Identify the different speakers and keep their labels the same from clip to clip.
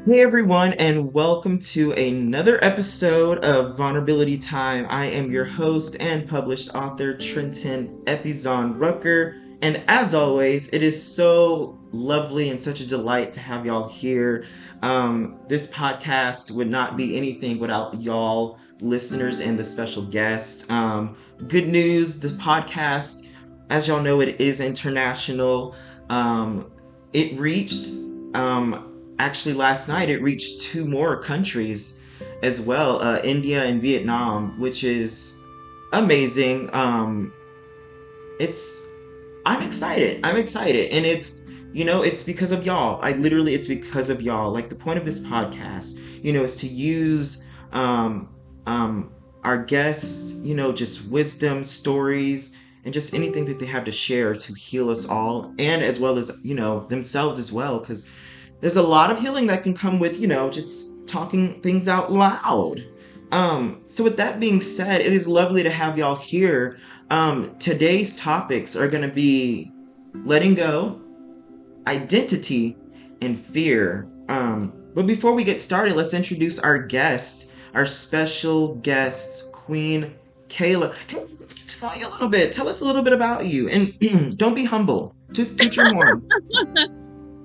Speaker 1: Hey everyone, and welcome to another episode of Vulnerability Time. I am your host and published author, Trenton Epizon Rucker. And as always, it is so lovely and such a delight to have y'all here. This podcast would not be anything without y'all listeners and the special guest. Good news, the podcast, as y'all know, it is international. It reached actually last night it reached two more countries as well, India and Vietnam, which is amazing. It's I'm excited, and it's because of y'all. It's because of y'all. Like, the point of this podcast, is to use our guests, just wisdom, stories, and just anything that they have to share to heal us all, and as well as themselves as well, because there's a lot of healing that can come with, just talking things out loud. So with that being said, it is lovely to have y'all here. Today's topics are going to be letting go, identity, and fear. But before we get started, let's introduce our guests, our special guest, Queen Kayla. Let's get to know you a little bit. Tell us a little bit about you, and don't be humble. Toot your horn.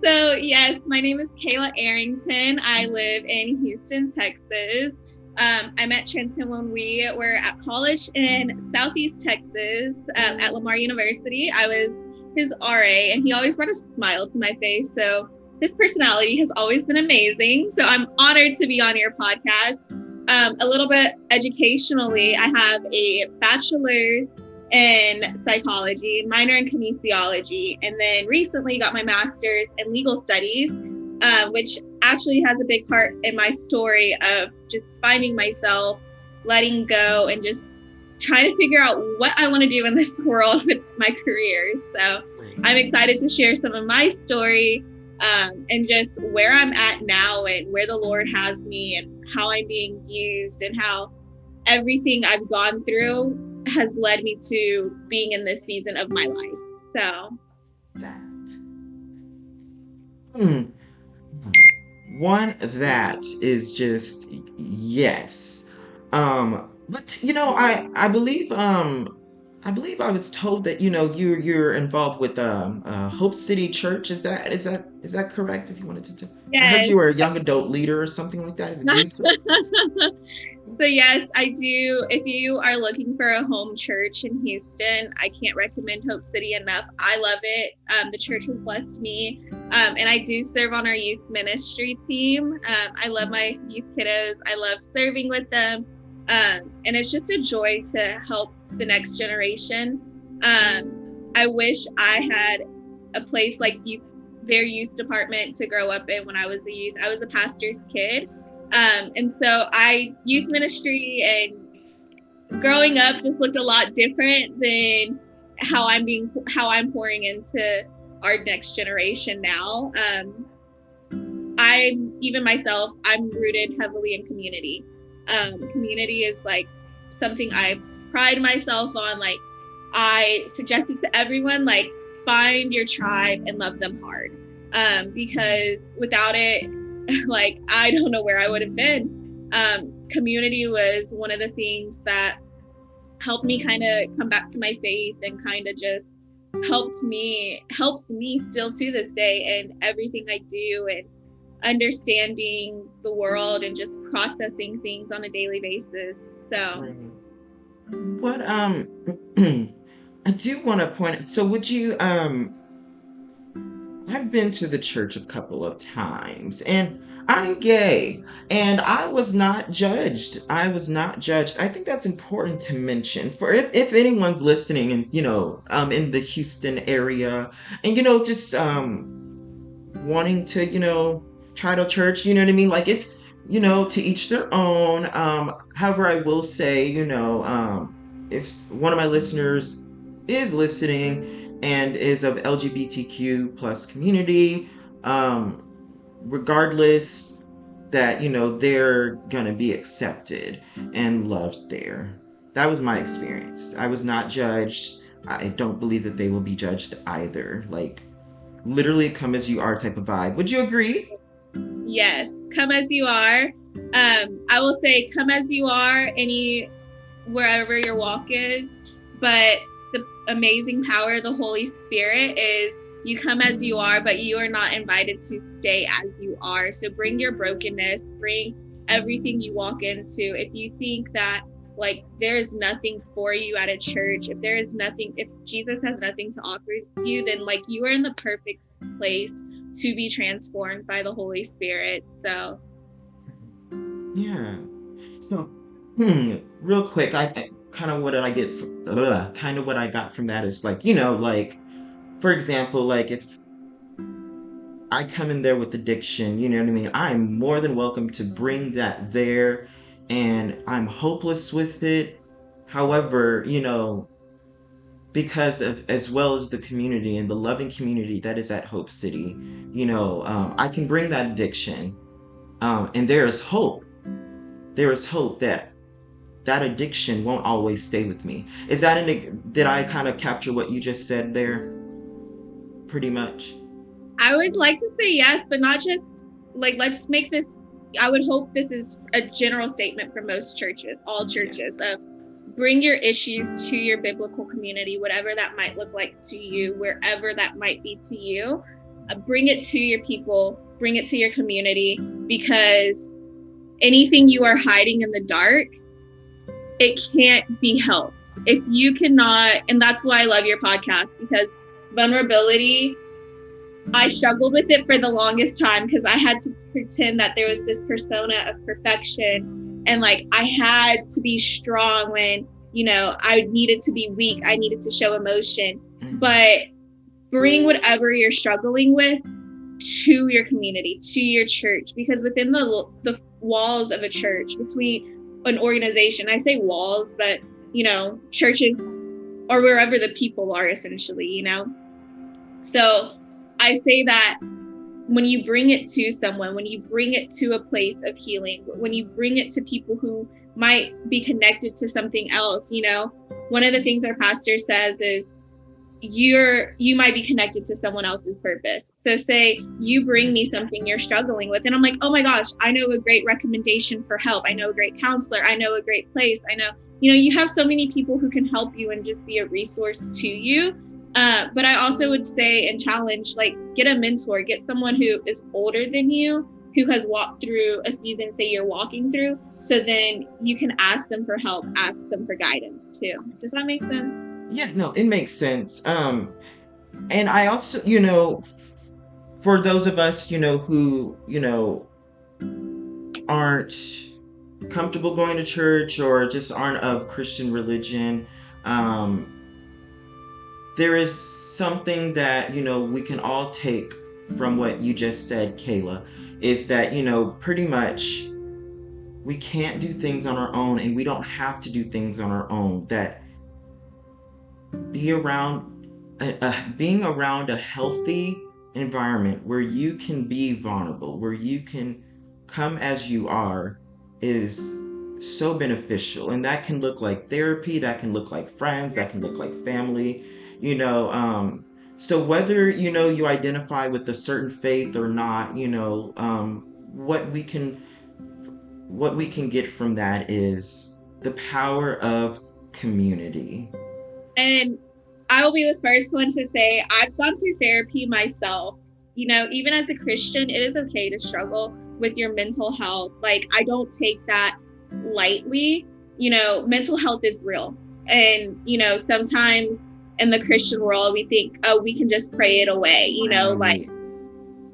Speaker 2: So, yes, my name is Kayla Arrington. I live in Houston, Texas. I met Trenton when we were at college in Southeast Texas at Lamar University. I was his RA, and he always brought a smile to my face. So his personality has always been amazing. So I'm honored to be on your podcast. A little bit educationally, I have a bachelor's in psychology, minor in kinesiology, and then recently got my master's in legal studies, which actually has a big part in my story of just finding myself, letting go, and just trying to figure out what I want to do in this world with my career. So I'm excited to share some of my story and just where I'm at now and where the Lord has me and how I'm being used and how everything I've gone through has led me to being in this season of my life. So
Speaker 1: that. One that is just yes. But I believe I was told that you're involved with Hope City Church. Is that correct? If you wanted to, I heard
Speaker 2: yes.
Speaker 1: you were a young adult leader or something like that.
Speaker 2: So yes, I do. If you are looking for a home church in Houston, I can't recommend Hope City enough. I love it. The church has blessed me. And I do serve on our youth ministry team. I love my youth kiddos. I love serving with them. And it's just a joy to help the next generation. I wish I had a place like their youth department to grow up in when I was a youth. I was a pastor's kid. And so youth ministry and growing up just looked a lot different than how I'm pouring into our next generation now. I'm rooted heavily in community. Community is like something I pride myself on. Like, I suggested to everyone, like, find your tribe and love them hard. Because without it, like, I don't know where I would have been. Community was one of the things that helped me kind of come back to my faith and kind of just helps me still to this day and everything I do, and understanding the world and just processing things on a daily basis. So
Speaker 1: what I do want to point. So would you I've been to the church a couple of times, and I'm gay, and I was not judged. I think that's important to mention for if anyone's listening and in the Houston area, and just wanting to try to church, you know what I mean? Like, it's to each their own. However, I will say, if one of my listeners is listening and is of LGBTQ plus community, regardless, that they're gonna be accepted and loved there. That was my experience. I was not judged. I don't believe that they will be judged either. Like, literally come as you are type of vibe. Would you agree?
Speaker 2: Yes, come as you are. I will say, come as you are, wherever your walk is. But the amazing power of the Holy Spirit is you come as you are, but you are not invited to stay as you are. So bring your brokenness, bring everything you walk into. If you think that like there's nothing for you at a church, if Jesus has nothing to offer you, then like you are in the perfect place to be transformed by the Holy Spirit. So
Speaker 1: Yeah. So, real quick, I kind of what did I get from, kind of what I got from that is like, like for example, like if I come in there with addiction, you know what I mean? I'm more than welcome to bring that there, and I'm hopeless with it. However, because of as well as the community and the loving community that is at Hope City, I can bring that addiction, and there is hope. There is hope that that addiction won't always stay with me. Did I kind of capture what you just said there? Pretty much.
Speaker 2: I would like to say yes, but not just like, let's make this, I would hope this is a general statement for most churches, all churches, of bring your issues to your biblical community, whatever that might look like to you, wherever that might be to you. Bring it to your people, bring it to your community, because anything you are hiding in the dark, it can't be helped. If you cannot, and that's why I love your podcast, because vulnerability, I struggled with it for the longest time because I had to pretend that there was this persona of perfection, and like I had to be strong when, I needed to be weak. I needed to show emotion. But bring whatever you're struggling with to your community, to your church, because within the walls of a church, between an organization, I say walls, but churches or wherever the people are, essentially, So I say that when you bring it to someone, when you bring it to a place of healing, when you bring it to people who might be connected to something else, one of the things our pastor says is you might be connected to someone else's purpose. So say you bring me something you're struggling with, and I'm like, oh my gosh, I know a great recommendation for help. I know a great counselor. I know a great place. I know, you have so many people who can help you and just be a resource to you. But I also would say and challenge, like, get a mentor, get someone who is older than you, who has walked through a season, say you're walking through, so then you can ask them for help, ask them for guidance too. Does that make sense?
Speaker 1: Yeah, no, it makes sense. And I also, for those of us, who, aren't comfortable going to church or just aren't of Christian religion, there is something that, we can all take from what you just said, Kayla, is that, pretty much we can't do things on our own, and we don't have to do things on our own. That being around a healthy environment where you can be vulnerable, where you can come as you are, is so beneficial. And that can look like therapy, that can look like friends, that can look like family, so whether, you identify with a certain faith or not, what we can get from that is the power of community.
Speaker 2: And I will be the first one to say I've gone through therapy myself. Even as a Christian, it is okay to struggle with your mental health. Like, I don't take that lightly. Mental health is real. And, sometimes in the Christian world, we think, oh, we can just pray it away. Like,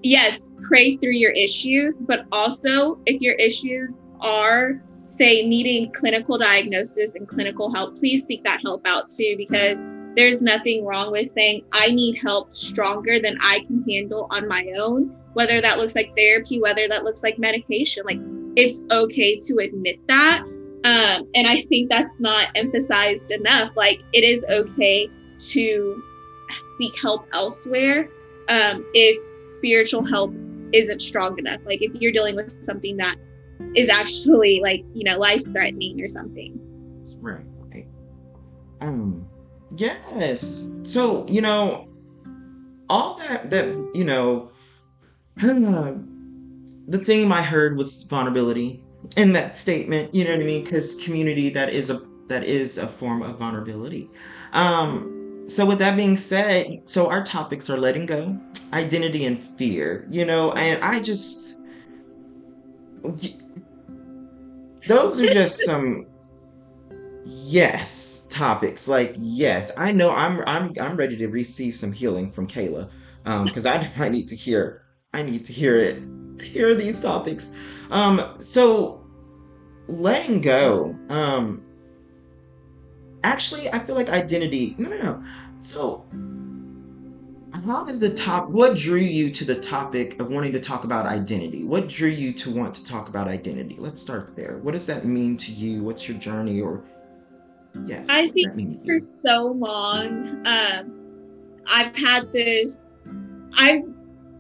Speaker 2: yes, pray through your issues, but also if your issues are, say, needing clinical diagnosis and clinical help, please seek that help out too, because there's nothing wrong with saying, I need help stronger than I can handle on my own, whether that looks like therapy, whether that looks like medication. Like, it's okay to admit that. And I think that's not emphasized enough. Like, it is okay to seek help elsewhere if spiritual help isn't strong enough. Like, if you're dealing with something that is actually, like, life-threatening or something.
Speaker 1: Right. Yes. So, all that the theme I heard was vulnerability in that statement. You know what I mean? Because community, that is a form of vulnerability. So with that being said, so our topics are letting go, identity, and fear. You know, and I just those are just some yes topics. Like yes, I know I'm ready to receive some healing from Kayla. Because I need to hear it to hear these topics. So letting go. Actually, I feel like identity. No, no, no. So, how does what drew you to the topic of wanting to talk about identity? What drew you to want to talk about identity? Let's start there. What does that mean to you? What's your journey? Or, yes,
Speaker 2: I
Speaker 1: what does
Speaker 2: think
Speaker 1: that mean to
Speaker 2: for
Speaker 1: you?
Speaker 2: so long, I've had this. I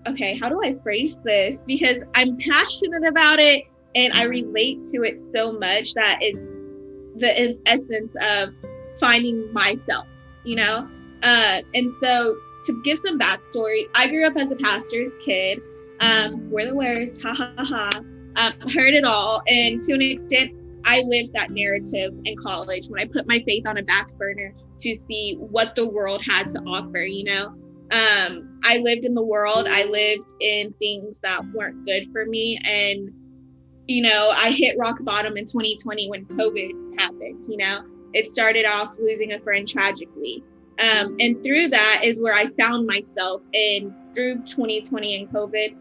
Speaker 2: okay, how do I phrase this? Because I'm passionate about it and I relate to it so much that it's the essence of finding myself, you know? And so to give some backstory, I grew up as a pastor's kid. We're the worst, ha ha ha. Heard it all. And to an extent, I lived that narrative in college when I put my faith on a back burner to see what the world had to offer, you know? I lived in the world. I lived in things that weren't good for me. And, you know, I hit rock bottom in 2020 when COVID happened, you know? It started off losing a friend tragically. And through that is where I found myself. And through 2020 and COVID,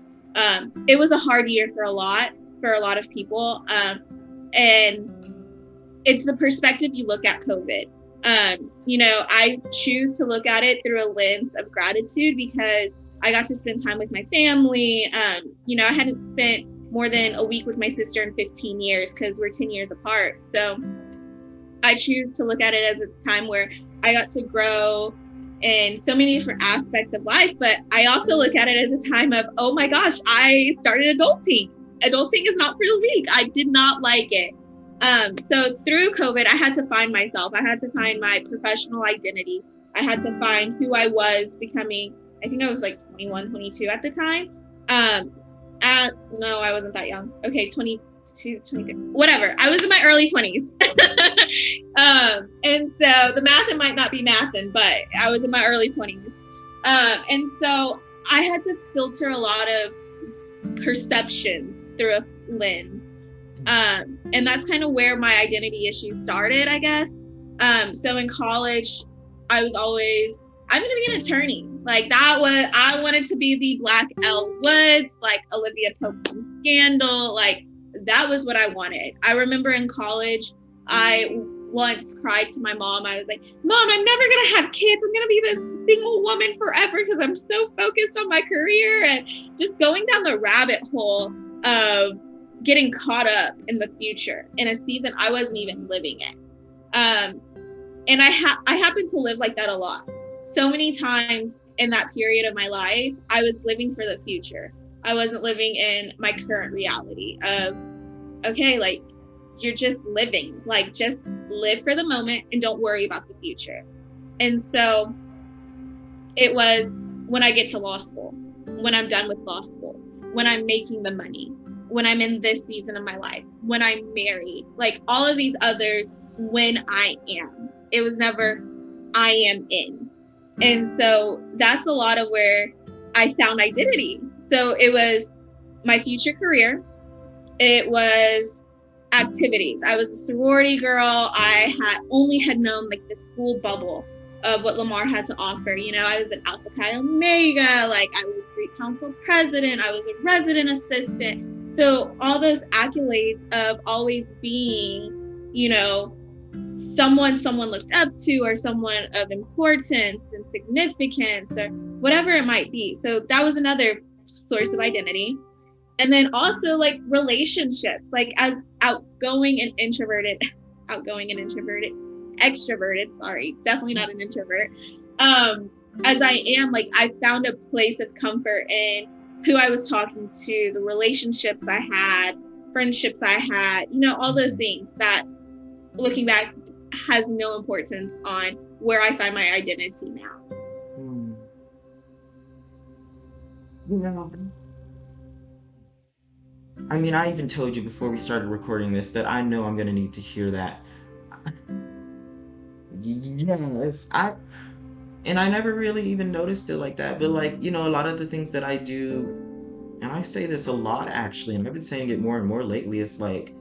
Speaker 2: it was a hard year for a lot of people. And it's the perspective you look at COVID. You know, I choose to look at it through a lens of gratitude because I got to spend time with my family. You know, I hadn't spent more than a week with my sister in 15 years because we're 10 years apart. So I choose to look at it as a time where I got to grow in so many different aspects of life. But I also look at it as a time of, oh my gosh, I started adulting. Adulting is not for the weak. I did not like it. So through COVID, I had to find myself. I had to find my professional identity. I had to find who I was becoming. I think I was like 21, 22 at the time. No, I wasn't that young. Okay, 22, 23, whatever. I was in my early 20s. And so the math might not be mathin', but I was in my early 20s. And so I had to filter a lot of perceptions through a lens. And that's kind of where my identity issues started, I guess. So in college, I was always, I'm going to be an attorney. Like I wanted to be the Black Elle Woods, like Olivia Pope from Scandal. Like that was what I wanted. I remember in college, I once cried to my mom. I was like, Mom, I'm never going to have kids. I'm going to be this single woman forever because I'm so focused on my career and just going down the rabbit hole of getting caught up in the future in a season I wasn't even living in. And I happened to live like that a lot. So many times in that period of my life, I was living for the future. I wasn't living in my current reality of, okay, like you're just living, like just live for the moment and don't worry about the future. And so it was when I get to law school, when I'm done with law school, when I'm making the money, when I'm in this season of my life, when I'm married, like all of these others, when I am. It was never I am in. And so that's a lot of where I found identity. So it was my future career. It was activities. I was a sorority girl. I had known like the school bubble of what Lamar had to offer. You know, I was an Alpha Chi Omega, like I was Greek Council president, I was a resident assistant. So all those accolades of always being, you know, someone looked up to or someone of importance and significance or whatever it might be. So that was another source of identity. And then also like relationships, like as extroverted, sorry, definitely not an introvert. As I am, like I found a place of comfort in who I was talking to, the relationships I had, friendships I had, you know, all those things that looking back has no importance on where I find my identity now.
Speaker 1: You know, I mean, I even told you before we started recording this that I know I'm gonna need to hear that. Yes, and I never really even noticed it like that, but like, a lot of the things that I do, and I say this a lot actually, and I've been saying it more and more lately, it's like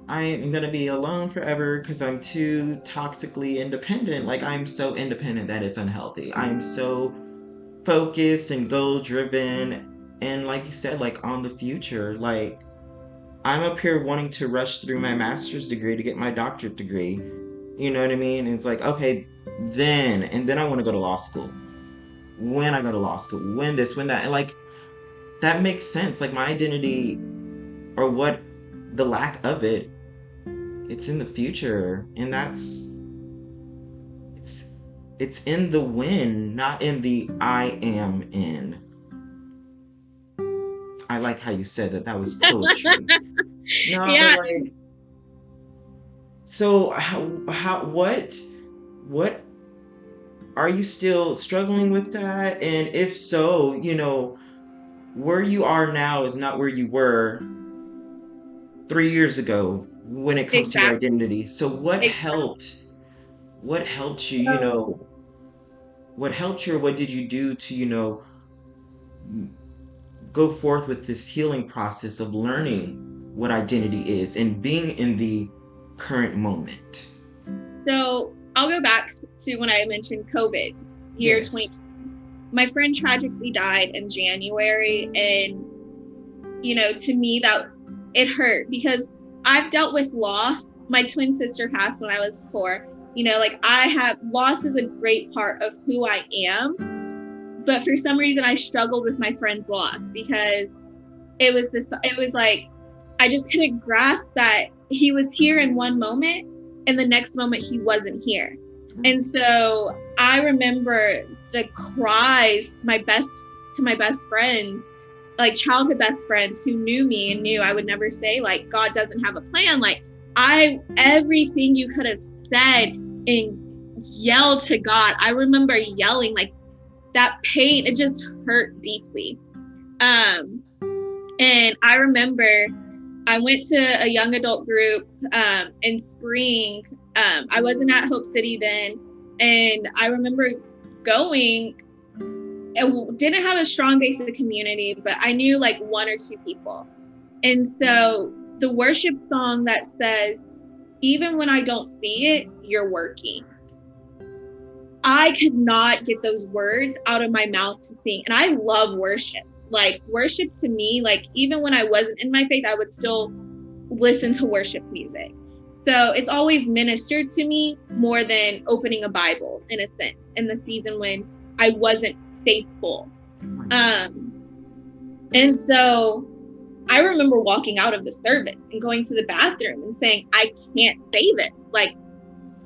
Speaker 1: I am gonna be alone forever because I'm too toxically independent. Like I'm so independent that it's unhealthy. I'm so focused and goal driven, and like you said, like on the future. Like I'm up here wanting to rush through my master's degree to get my doctorate degree. You know what I mean? And it's like, okay, then I want to go to law school. When I go to law school, when this, when that, and like that makes sense. Like my identity, or what, the lack of it, it's in the future, and it's it's in the when, not in the I am in. I like how you said that. That was poetry. No, but
Speaker 2: Yeah.
Speaker 1: like, so how what are you still struggling with that? And if so, where you are now is not where you were 3 years ago when it comes to your
Speaker 2: Exactly.
Speaker 1: identity. So
Speaker 2: Exactly.
Speaker 1: what helped you,
Speaker 2: So,
Speaker 1: what helped you, or what did you do to, go forth with this healing process of learning what identity is and being in the current moment?
Speaker 2: so I'll go back to when I mentioned COVID, year 20.
Speaker 1: Yes.
Speaker 2: My friend tragically died in January, and to me that it hurt because I've dealt with loss. My twin sister passed when I was 4. Like I have loss is a great part of who I am, but for some reason I struggled with my friend's loss because it was like I just couldn't grasp that he was here in one moment and the next moment he wasn't here. And so I remember the cries to my best friends, like childhood best friends who knew me and knew I would never say like God doesn't have a plan. Like everything you could have said and yelled to God. I remember yelling like that pain, it just hurt deeply. Um, and I remember I went to a young adult group in spring. I wasn't at Hope City then. And I remember going, it didn't have a strong base of the community, but I knew like 1 or 2 people. And so the worship song that says, even when I don't see it, you're working. I could not get those words out of my mouth to sing. And I love worship. Like worship to me, like even when I wasn't in my faith, I would still listen to worship music. So it's always ministered to me more than opening a Bible in a sense in the season when I wasn't faithful. And so I remember walking out of the service and going to the bathroom and saying, I can't say this. Like,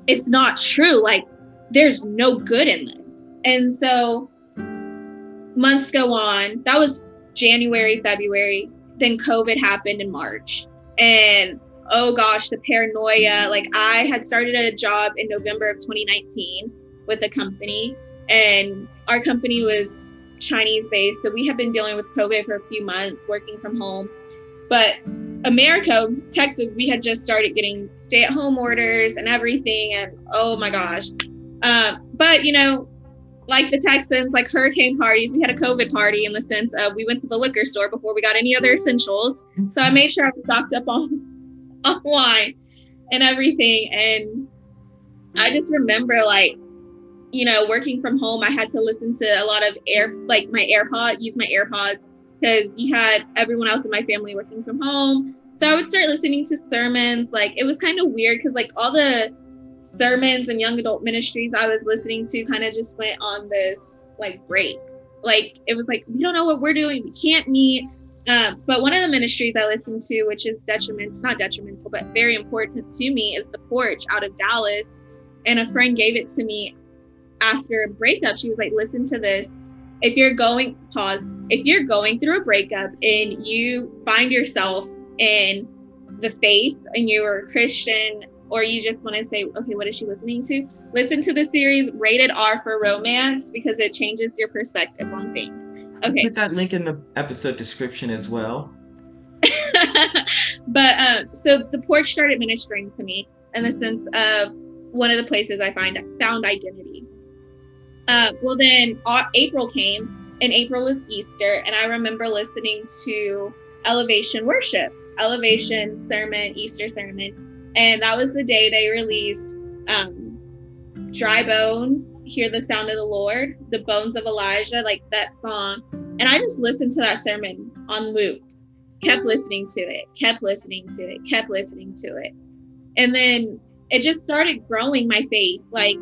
Speaker 2: it's not true. Like, there's no good in this. And so months go on. That was January, February. Then COVID happened in March. And oh gosh, the paranoia. Like I had started a job in November of 2019 with a company, and our company was Chinese based. So we had been dealing with COVID for a few months, working from home. But America, Texas, we had just started getting stay-at-home orders and everything. And oh my gosh. But like the Texans, like hurricane parties, we had a COVID party in the sense of we went to the liquor store before we got any other essentials. So I made sure I was stocked up on wine and everything. And I just remember working from home, I had to listen to a lot of use my AirPods because you had everyone else in my family working from home. So I would start listening to sermons. Like it was kind of weird because like all the sermons and young adult ministries I was listening to kind of just went on this like break. Like it was like, we don't know what we're doing. We can't meet. But one of the ministries I listened to, which is not detrimental, but very important to me, is The Porch out of Dallas. And a friend gave it to me after a breakup. She was like, listen to this. If you're going through a breakup and you find yourself in the faith and you're a Christian, or you just want to say, okay, what is she listening to? Listen to the series Rated R for Romance because it changes your perspective on things. Okay.
Speaker 1: Put that link in the episode description as well.
Speaker 2: But so the porch started ministering to me in the sense of one of the places I found identity. Well, then April came, and April was Easter, and I remember listening to Elevation Worship, Elevation Sermon, Easter Sermon, and that was the day they released Dry Bones, Hear the Sound of the Lord, The Bones of Elijah, like that song. And I just listened to that sermon on loop, kept listening to it, kept listening to it, kept listening to it. And then it just started growing my faith. Like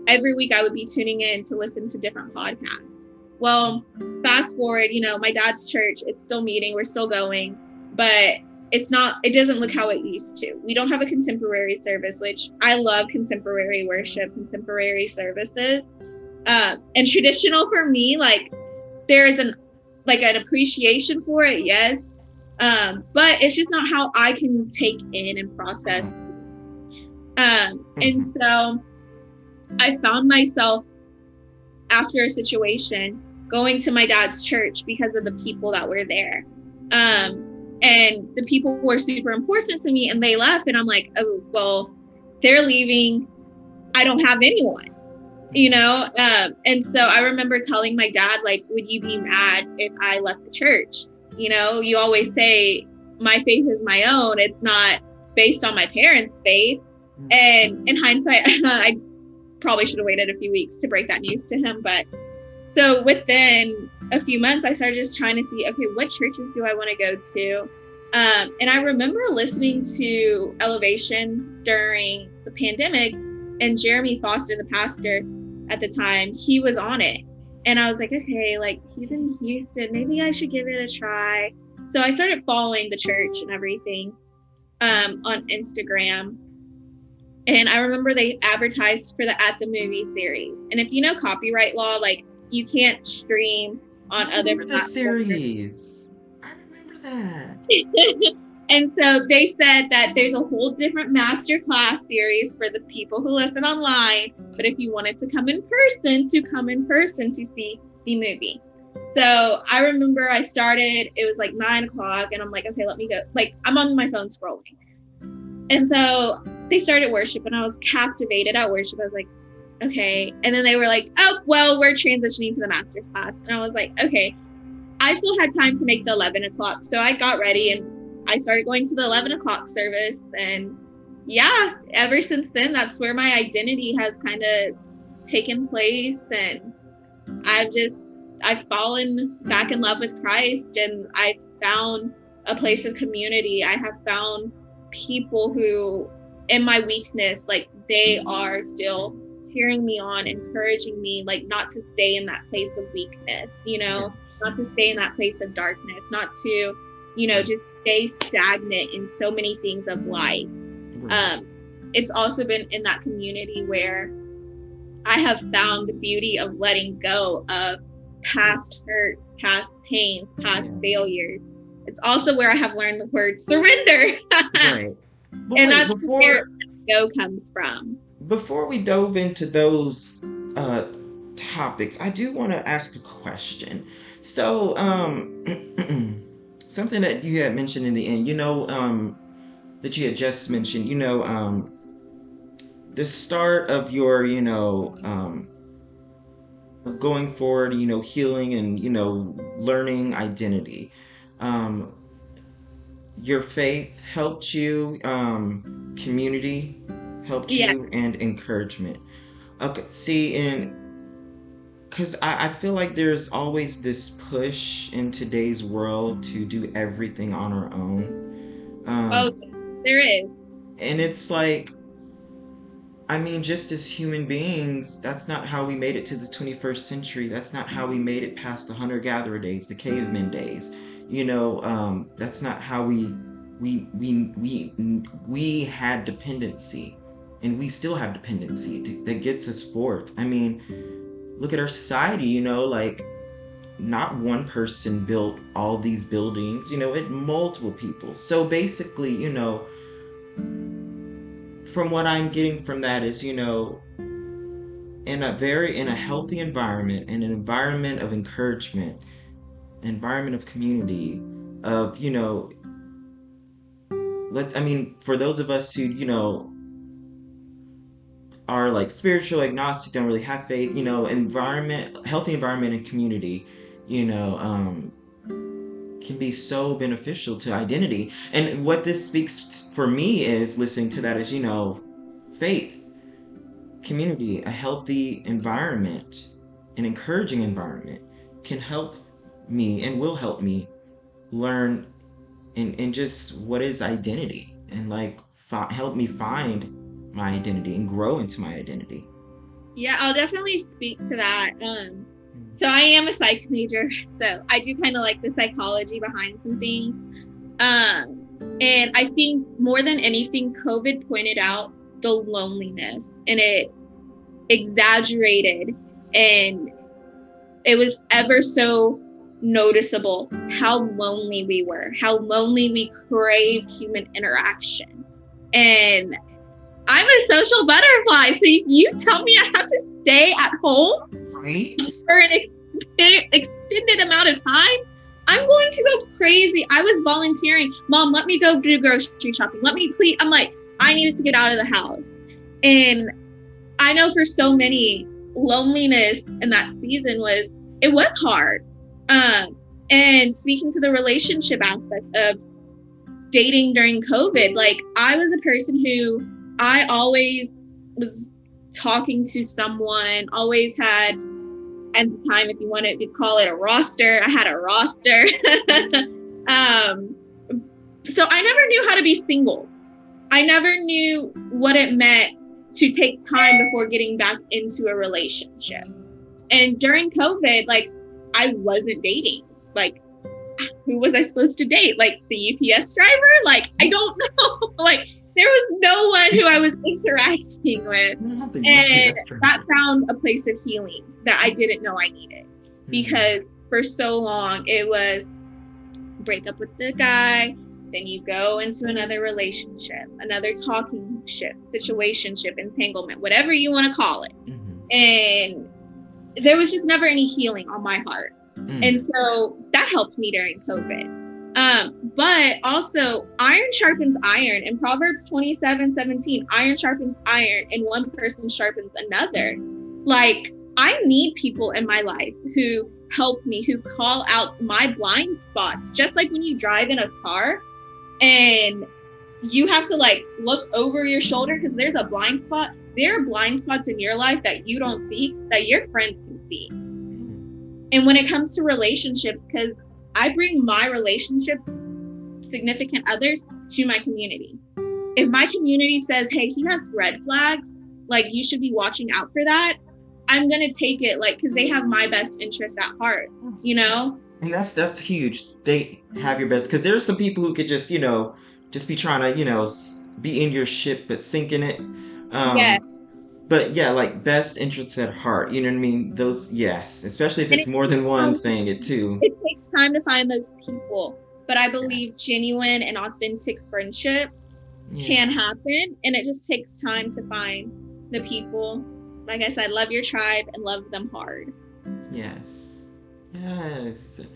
Speaker 2: every week I would be tuning in to listen to different podcasts. Well, fast forward, my dad's church, it's still meeting, we're still going, but it doesn't look how it used to. We don't have a contemporary service, which I love contemporary worship, contemporary services. And traditional for me, like there is an appreciation for it, yes. But it's just not how I can take in and process. And so I found myself after a situation going to my dad's church because of the people that were there. And the people were super important to me, and they left, and I'm like, oh, well, they're leaving. I don't have anyone, And so I remember telling my dad, like, would you be mad if I left the church? You always say my faith is my own. It's not based on my parents' faith. And in hindsight, I probably should have waited a few weeks to break that news to him. But so within a few months, I started just trying to see, okay, what churches do I want to go to? And I remember listening to Elevation during the pandemic, and Jeremy Foster, the pastor at the time, he was on it. And I was like, okay, like he's in Houston, maybe I should give it a try. So I started following the church and everything on Instagram. And I remember they advertised for the At the Movie series. And if you know copyright law, like you can't stream on other platforms.
Speaker 1: Series. I remember that.
Speaker 2: And so they said that there's a whole different masterclass series for the people who listen online. But if you wanted to come in person to see the movie. So I remember I started, it was like 9:00, and I'm like, okay, let me go. Like I'm on my phone scrolling. And so they started worship, and I was captivated at worship. I was like, okay. And then they were like, oh, well, we're transitioning to the master's class. And I was like, okay. I still had time to make the 11:00. So I got ready and I started going to the 11:00 service. And yeah, ever since then, that's where my identity has kind of taken place. And I've fallen back in love with Christ, and I've found a place of community. I have found people who, in my weakness, like they are still cheering me on, encouraging me, like not to stay in that place of weakness, not to stay in that place of darkness, not to, just stay stagnant in so many things of life. It's also been in that community where I have found the beauty of letting go of past hurts, past pains, past failures. It's also where I have learned the word surrender.
Speaker 1: Right. But
Speaker 2: and that's where go comes from.
Speaker 1: Before we dove into those topics, I do want to ask a question. So, something that you had mentioned in the end, that you had just mentioned, the start of your, going forward, healing and, learning identity. Your faith helped you, community helped you, and encouragement. Okay, see, and because I feel like there's always this push in today's world to do everything on our own.
Speaker 2: There is.
Speaker 1: And it's like, I mean, just as human beings, that's not how we made it to the 21st century. That's not how we made it past the hunter-gatherer days, the caveman days. That's not how we had dependency, and we still have dependency that gets us forth. I mean, look at our society, like not one person built all these buildings, it multiple people. So basically, from what I'm getting from that is, in a healthy environment, in an environment of encouragement, environment of community, of, for those of us who, are like spiritual agnostic, don't really have faith, healthy environment and community, you know, um, can be so beneficial to identity. And what this speaks for me is listening to that is, faith, community, a healthy environment, an encouraging environment can help me and will help me learn in just what is identity and like help me find my identity and grow into my identity.
Speaker 2: Yeah, I'll definitely speak to that. So I am a psych major, so I do kind of like the psychology behind some things. And I think more than anything, COVID pointed out the loneliness, and it exaggerated, and it was ever so noticeable how lonely we were, how lonely we craved human interaction. And I'm a social butterfly, so if you tell me I have to stay at home
Speaker 1: Right?
Speaker 2: for an extended amount of time, I'm going to go crazy. I was volunteering. Mom, let me go do grocery shopping. Let me please. I'm like, I needed to get out of the house. And I know for so many, loneliness in that season was hard. And speaking to the relationship aspect of dating during COVID, like I was a person who I always was talking to someone, always had, at the time, if you wanted to call it a roster, I had a roster. So I never knew how to be single. I never knew what it meant to take time before getting back into a relationship. And during COVID, like I wasn't dating. Like, who was I supposed to date? Like the UPS driver? Like, I don't know. Like, there was no one who I was interacting with. And that found a place of healing that I didn't know I needed. Because for so long, it was break up with the guy, then you go into another relationship, another talking ship, situationship, entanglement, whatever you want to call it. And there was just never any healing on my heart. And so that helped me during COVID. But also, iron sharpens iron. In Proverbs 27:17, iron sharpens iron and one person sharpens another. Like, I need people in my life who help me, who call out my blind spots. Just like when you drive in a car and you have to like look over your shoulder because there's a blind spot. There are blind spots in your life that you don't see that your friends can see. And when it comes to relationships, because I bring my relationships, significant others, to my community. If my community says, hey, he has red flags, like you should be watching out for that, I'm going to take it like, because they have my best interest at heart, you know?
Speaker 1: And that's huge. They have your best, because there's some people who could just, just be trying to, be in your ship, but sink in it.
Speaker 2: Yes.
Speaker 1: But yeah, like best interests at heart, you know what I mean? Those, yes, especially if
Speaker 2: And
Speaker 1: it's more than one saying it too.
Speaker 2: It takes time to find those people, but I believe genuine and authentic friendships can happen, and it just takes time to find the people. Like I said, love your tribe and love them hard.
Speaker 1: Yes. Yes.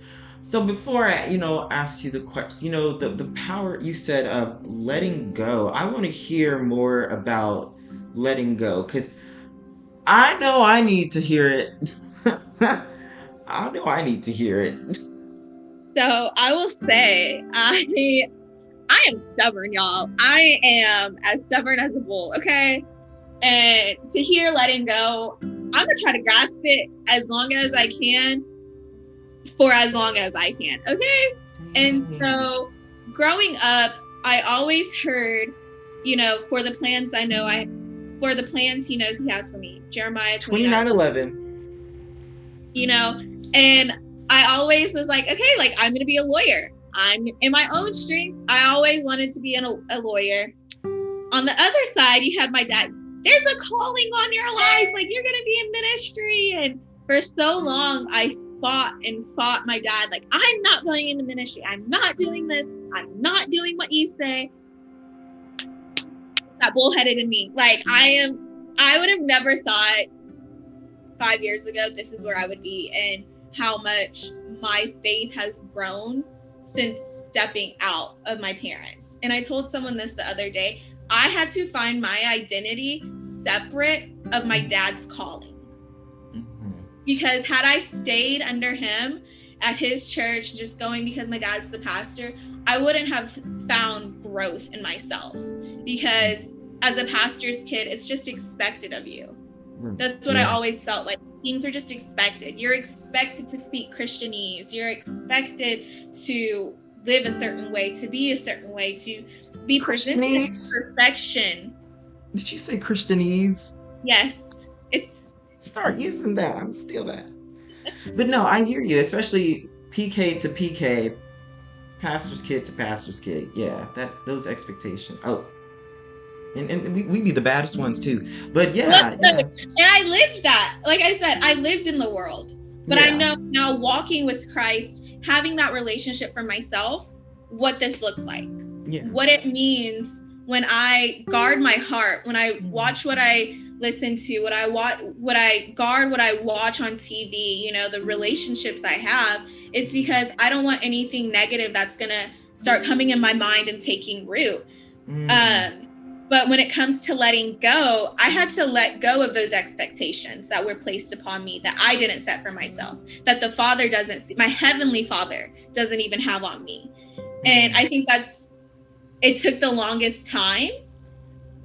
Speaker 1: So before I, ask you the question, the power you said of letting go, I want to hear more about letting go, because I know I need to hear it. I know I need to hear it.
Speaker 2: So I will say, I am stubborn, y'all. I am as stubborn as a bull, okay? And to hear letting go, I'm gonna try to grasp it as long as I can for as long as I can, okay? And so growing up, I always heard, for the plans for the plans he knows he has for me. Jeremiah
Speaker 1: 29:11.
Speaker 2: And I always was like, okay, like I'm going to be a lawyer. I'm in my own strength. I always wanted to be a lawyer. On the other side, you have my dad. There's a calling on your life. Like you're going to be in ministry. And for so long, I fought my dad. Like, I'm not going into ministry. I'm not doing this. I'm not doing what you say. That bullheaded in me. Like I would have never thought 5 years ago, this is where I would be and how much my faith has grown since stepping out of my parents. And I told someone this the other day. I had to find my identity separate of my dad's calling. Mm-hmm. Because had I stayed under him at his church, just going because my dad's the pastor, I wouldn't have found growth in myself. Because as a pastor's kid, it's just expected of you. That's what I always felt like. Things are just expected. You're expected to speak Christianese. You're expected to live a certain way, to be a certain way, to be presented perfection.
Speaker 1: Did you say Christianese?
Speaker 2: Yes.
Speaker 1: Start using that. I'm steal that. But no, I hear you, especially PK to PK, pastor's kid to pastor's kid. Yeah, those expectations. Oh. And we be the baddest ones too. But yeah.
Speaker 2: And I lived that. Like I said, I lived in the world. But I know now, walking with Christ, having that relationship for myself, what this looks like. Yeah. What it means when I guard my heart, when I watch what I listen to, what I guard, what I watch on TV, you know, the relationships I have. It's because I don't want anything negative that's going to start coming in my mind and taking root. But when it comes to letting go, I had to let go of those expectations that were placed upon me that I didn't set for myself, that the Father doesn't see, my Heavenly Father doesn't even have on me. And I think it took the longest time,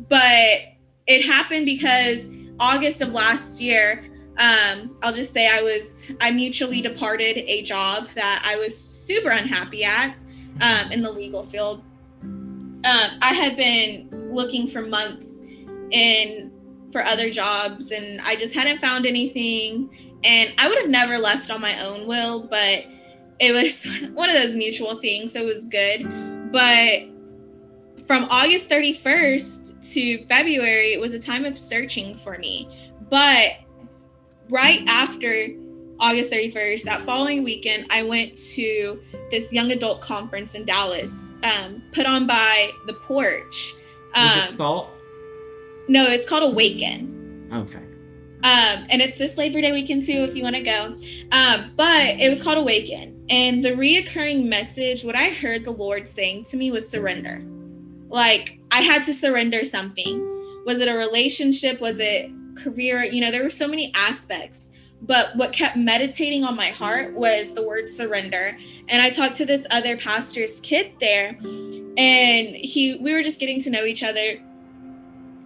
Speaker 2: but it happened because August of last year, I'll just say I mutually departed a job that I was super unhappy at in the legal field. I had been looking for months for other jobs, and I just hadn't found anything. And I would have never left on my own will, but it was one of those mutual things, so it was good. But from August 31st to February, it was a time of searching for me. But right after August 31st, that following weekend, I went to this young adult conference in Dallas, put on by The Porch.
Speaker 1: Is it SALT?
Speaker 2: No, it's called Awaken.
Speaker 1: Okay.
Speaker 2: And it's this Labor Day weekend too, if you want to go. But it was called Awaken. And the reoccurring message, what I heard the Lord saying to me was surrender. Like, I had to surrender something. Was it a relationship? Was it career? You know, there were so many aspects. But what kept meditating on my heart was the word surrender. And I talked to this other pastor's kid there, and we were just getting to know each other.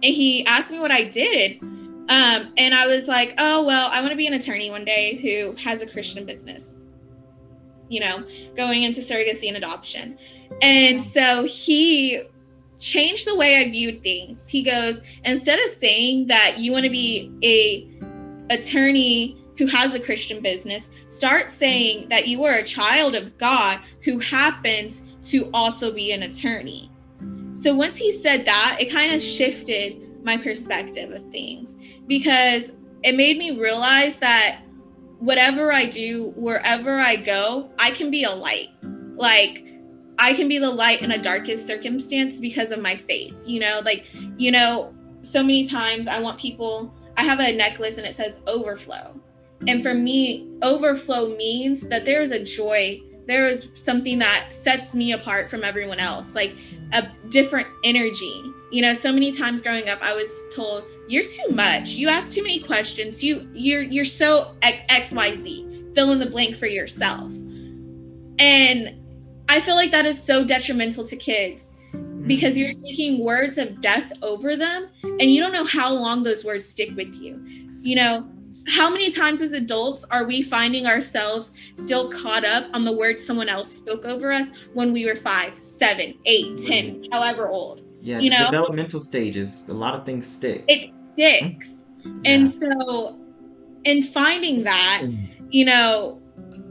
Speaker 2: And he asked me what I did. And I was like, oh, well, I want to be an attorney one day who has a Christian business, you know, going into surrogacy and adoption. And so he changed the way I viewed things. He goes, instead of saying that you want to be a attorney who has a Christian business, start saying that you are a child of God who happens to also be an attorney. So once he said that, it kind of shifted my perspective of things, because it made me realize that whatever I do, wherever I go, I can be a light. Like, I can be the light in a darkest circumstance because of my faith, so many times I have a necklace and it says overflow. And for me, overflow means that there is a joy. There is something that sets me apart from everyone else, like a different energy. So many times growing up, I was told, you're too much. You ask too many questions. You're so XYZ, fill in the blank for yourself. And I feel like that is so detrimental to kids, because you're speaking words of death over them, and you don't know how long those words stick with you. How many times as adults are we finding ourselves still caught up on the words someone else spoke over us when we were 5, 7, 8, 10, however old?
Speaker 1: Yeah, developmental stages, a lot of things stick.
Speaker 2: It sticks. Yeah. And so in finding that,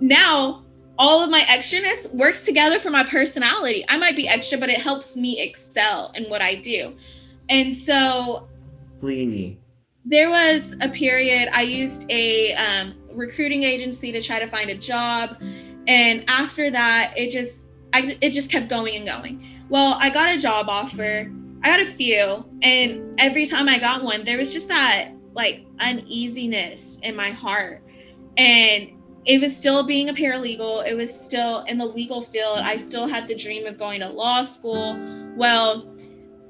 Speaker 2: now all of my extraness works together for my personality. I might be extra, but it helps me excel in what I do. And so there was a period I used a recruiting agency to try to find a job. And after that, it just kept going and going. Well, I got a job offer. I got a few. And every time I got one, there was just that like uneasiness in my heart. And it was still being a paralegal. It was still in the legal field. I still had the dream of going to law school. Well,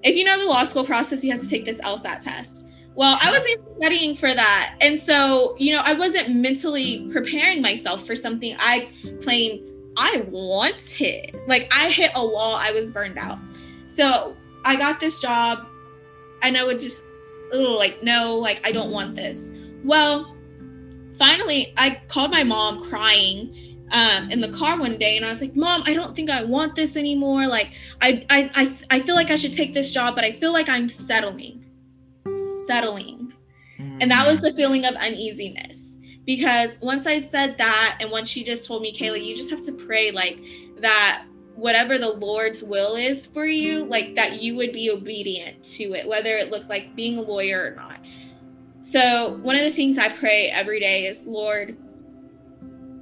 Speaker 2: if you know the law school process, you have to take this LSAT test. Well, I wasn't studying for that. And so, I wasn't mentally preparing myself for something I claimed I once hit. Like, I hit a wall. I was burned out. So I got this job and I would just, no, I don't want this. Well, finally, I called my mom crying in the car one day, and I was like, Mom, I don't think I want this anymore. Like, I feel like I should take this job, but I feel like I'm settling. And that was the feeling of uneasiness, because once I said that, and once she just told me, Kayla, you just have to pray that whatever the Lord's will is for you, that you would be obedient to it, whether it looked like being a lawyer or not. So one of the things I pray every day is, Lord,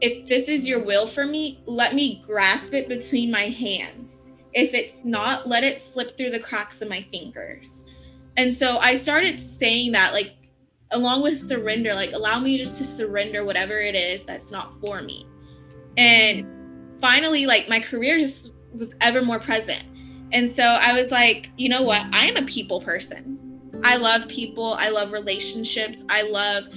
Speaker 2: if this is your will for me, let me grasp it between my hands. If it's not, let it slip through the cracks of my fingers. And so I started saying that, along with surrender, allow me just to surrender whatever it is that's not for me. And finally, my career just was ever more present. And so I was like, you know what? I am a people person. I love people. I love relationships. I love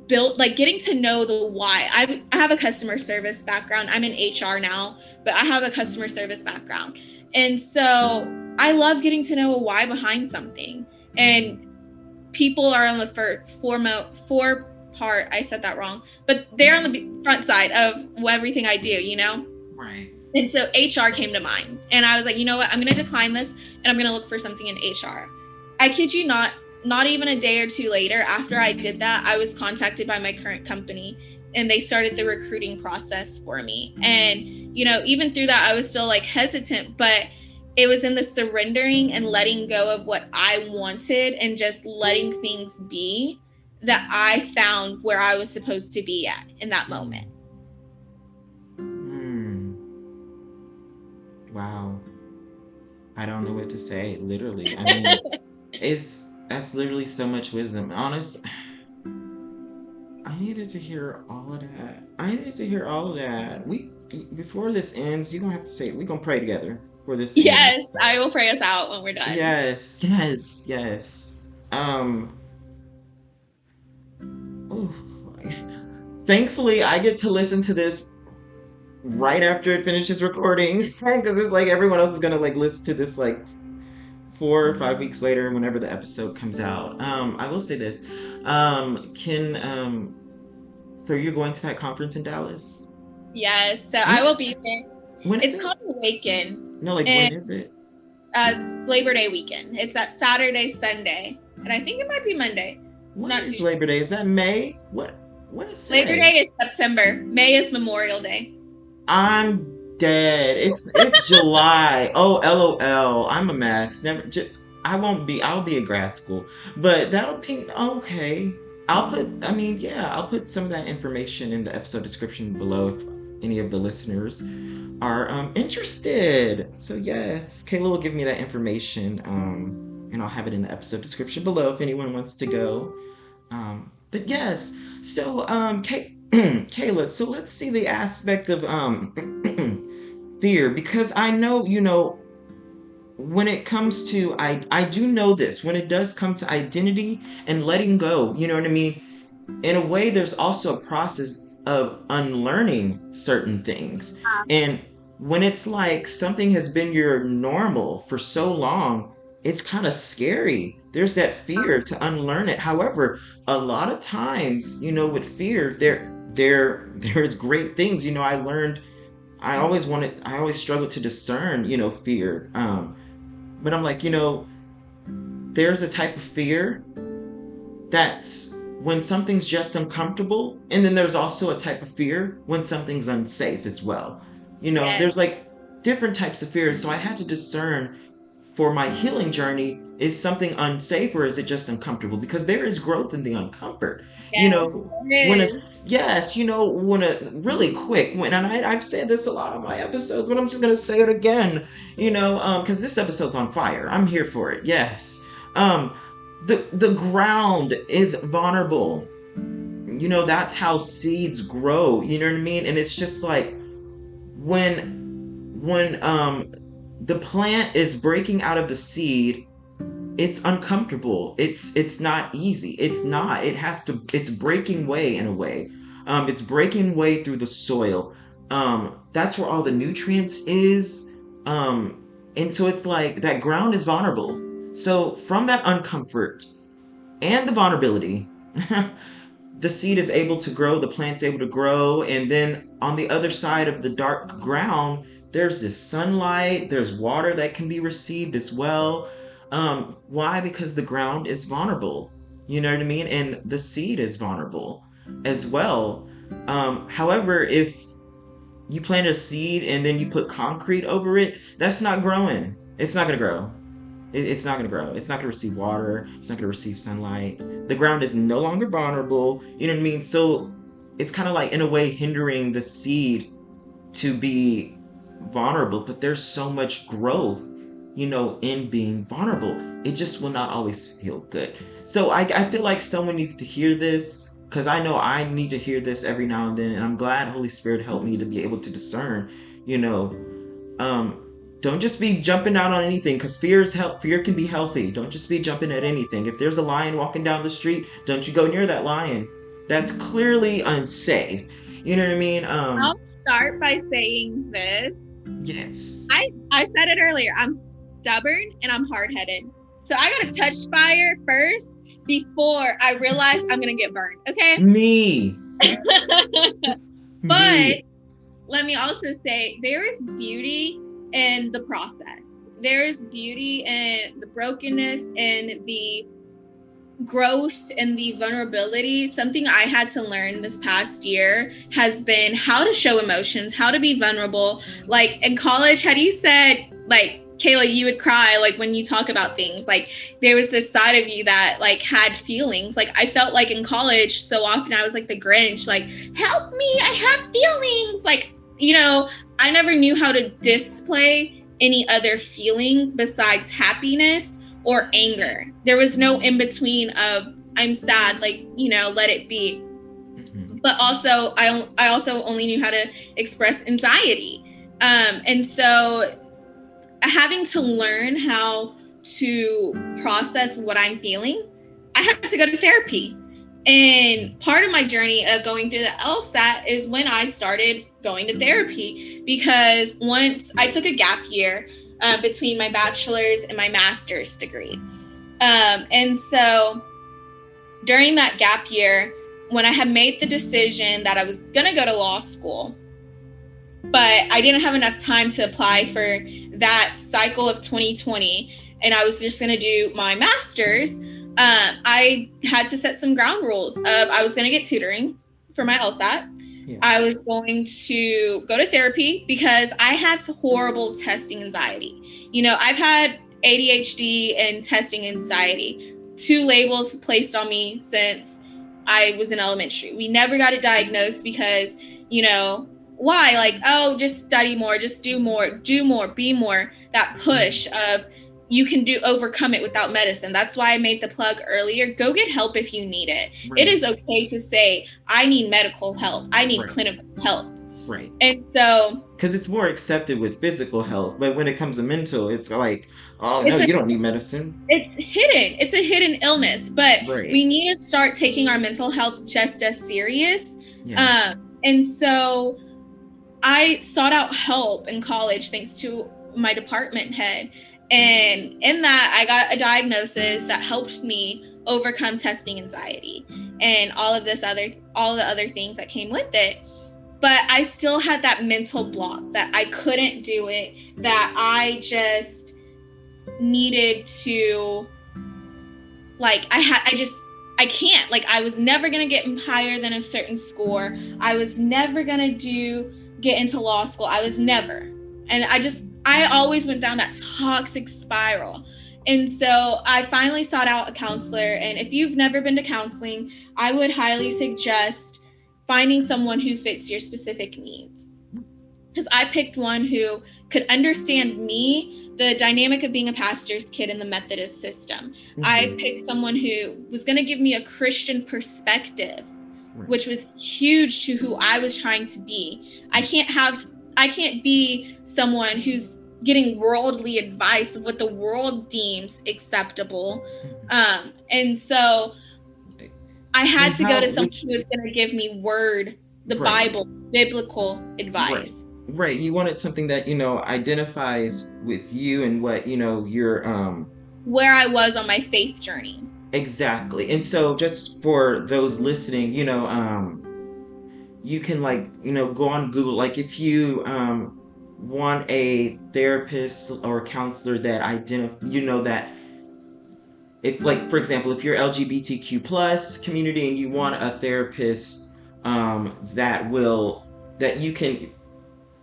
Speaker 2: getting to know the why. I have a customer service background. I'm in HR now, but I have a customer service background. And so I love getting to know a why behind something. And people are on the fore part. I said that wrong, but they're on the front side of everything I do,
Speaker 1: Right.
Speaker 2: And so HR came to mind, and I was like, you know what? I'm going to decline this, and I'm going to look for something in HR. I kid you not even a day or two later after I did that, I was contacted by my current company, and they started the recruiting process for me. And, even through that, I was still hesitant, but it was in the surrendering and letting go of what I wanted and just letting things be that I found where I was supposed to be at in that moment.
Speaker 1: Wow. I don't know what to say, literally. I mean, that's literally so much wisdom. Honest, I needed to hear all of that. Before this ends, you're gonna have to say, we're gonna pray together for this.
Speaker 2: Yes,
Speaker 1: ends.
Speaker 2: I will pray us out when we're done.
Speaker 1: Yes. Thankfully, I get to listen to this right after it finishes recording, because it's everyone else is gonna listen to this 4 or 5 weeks later, whenever the episode comes out. I will say this. So you're going to that conference in Dallas?
Speaker 2: Yes, so I will be there. It's called Awaken.
Speaker 1: No, when is it?
Speaker 2: Labor Day weekend. It's that Saturday, Sunday, and I think it might be Monday.
Speaker 1: What is Labor Day? Is that May? What is today?
Speaker 2: Labor Day is September. May is Memorial Day.
Speaker 1: I'm dead. It's July. Oh, LOL. I'm a mess. I'll be at grad school, but that'll be okay. I'll put some of that information in the episode description below if any of the listeners are interested. So yes, Kayla will give me that information, and I'll have it in the episode description below if anyone wants to go. But yes, so Kayla, so let's see the aspect of fear, because I know, when it comes to, I do know this, when it does come to identity and letting go, you know what I mean? In a way, there's also a process of unlearning certain things. And when it's something has been your normal for so long, it's kind of scary. There's that fear to unlearn it. However, a lot of times, with fear, there's great things. I learned, I always struggled to discern, fear. But I'm there's a type of fear that's when something's just uncomfortable. And then there's also a type of fear when something's unsafe as well.
Speaker 2: Yes.
Speaker 1: There's different types of fears. So I had to discern for my healing journey, is something unsafe or is it just uncomfortable? Because there is growth in the uncomfort.
Speaker 2: Yes,
Speaker 1: I've said this a lot on my episodes, but I'm just gonna say it again, because this episode's on fire. I'm here for it. Yes. The ground is vulnerable. you know, that's how seeds grow. You know what I mean? And it's just like when the plant is breaking out of the seed, it's uncomfortable. It's not easy. It's not. It has to. It's breaking way in a way. It's breaking way through the soil. That's where all the nutrients is. And so it's like that ground is vulnerable. So from that uncomfort and the vulnerability, the seed is able to grow, the plant's able to grow, and then on the other side of the dark ground, there's this sunlight, there's water that can be received as well. Why? Because the ground is vulnerable. You know what I mean? And the seed is vulnerable as well. However, if you plant a seed and then you put concrete over it, that's not growing. It's not going to grow. It's not going to grow. It's not going to receive water. It's not going to receive sunlight. The ground is no longer vulnerable. You know what I mean? So it's kind of like, in a way, hindering the seed to be vulnerable. But there's so much growth, you know, in being vulnerable. It just will not always feel good. So I feel like someone needs to hear this, because I know I need to hear this every now and then. And I'm glad Holy Spirit helped me to be able to discern, you know, don't just be jumping out on anything, because fear can be healthy. Don't just be jumping at anything. If there's a lion walking down the street, don't you go near that lion. That's clearly unsafe. You know what I mean?
Speaker 2: I'll start by saying this.
Speaker 1: Yes.
Speaker 2: I said it earlier. I'm stubborn and I'm hard-headed. So I gotta touch fire first before I realize I'm gonna get burned. Okay?
Speaker 1: Me.
Speaker 2: But let me also say, there is beauty in the process. There is beauty in the brokenness and the growth and the vulnerability. Something I had to learn this past year has been how to show emotions, how to be vulnerable. Like in college, had you said, like, Kayla, you would cry like when you talk about things. Like there was this side of you that like had feelings. Like I felt like in college so often I was like the Grinch, like, help me, I have feelings. Like, you know, I never knew how to display any other feeling besides happiness or anger. There was no in between of I'm sad, like, you know, let it be. Mm-hmm. But also I also only knew how to express anxiety. And so having to learn how to process what I'm feeling, I had to go to therapy. And part of my journey of going through the LSAT is when I started going to therapy, because once I took a gap year between my bachelor's and my master's degree. And so during that gap year, when I had made the decision that I was going to go to law school, but I didn't have enough time to apply for that cycle of 2020, and I was just going to do my master's, I had to set some ground rules of I was going to get tutoring for my LSAT. Yeah. I was going to go to therapy because I have horrible testing anxiety. You know, I've had ADHD and testing anxiety, 2 labels placed on me since I was in elementary. We never got it diagnosed because, you know, why? Like, oh, just study more, just do more, be more. That push of you can overcome it without medicine. That's why I made the plug earlier. Go get help if you need it. Right. It is okay to say, I need medical help. I need clinical help.
Speaker 1: Right.
Speaker 2: And so,
Speaker 1: because it's more accepted with physical health, but when it comes to mental, it's like, oh no, you don't need medicine.
Speaker 2: It's hidden. It's a hidden illness, but we need to start taking our mental health just as serious. Yes. And so I sought out help in college thanks to my department head. And in that, I got a diagnosis that helped me overcome testing anxiety and all the other things that came with it. But I still had that mental block that I couldn't do it, that I just needed to, like, I can't. Like, I was never going to get higher than a certain score. I was never going to get into law school. I was never. And I always went down that toxic spiral. And so I finally sought out a counselor. And if you've never been to counseling, I would highly suggest finding someone who fits your specific needs. Because I picked one who could understand me, the dynamic of being a pastor's kid in the Methodist system. Mm-hmm. I picked someone who was going to give me a Christian perspective
Speaker 1: Right.
Speaker 2: which was huge to who I was trying to be. I can't be someone who's getting worldly advice of what the world deems acceptable. And so I had
Speaker 1: And
Speaker 2: to go
Speaker 1: how
Speaker 2: to someone
Speaker 1: which
Speaker 2: who was going to give me the
Speaker 1: right.
Speaker 2: Bible, biblical
Speaker 1: Right.
Speaker 2: advice.
Speaker 1: Right. You wanted something that, identifies with you and what, your
Speaker 2: Where I was on my faith journey.
Speaker 1: exactly. And so just for those listening, you can like, go on Google. Like if you want a therapist or counselor that that if like for example, if you're LGBTQ plus community and you want a therapist that you can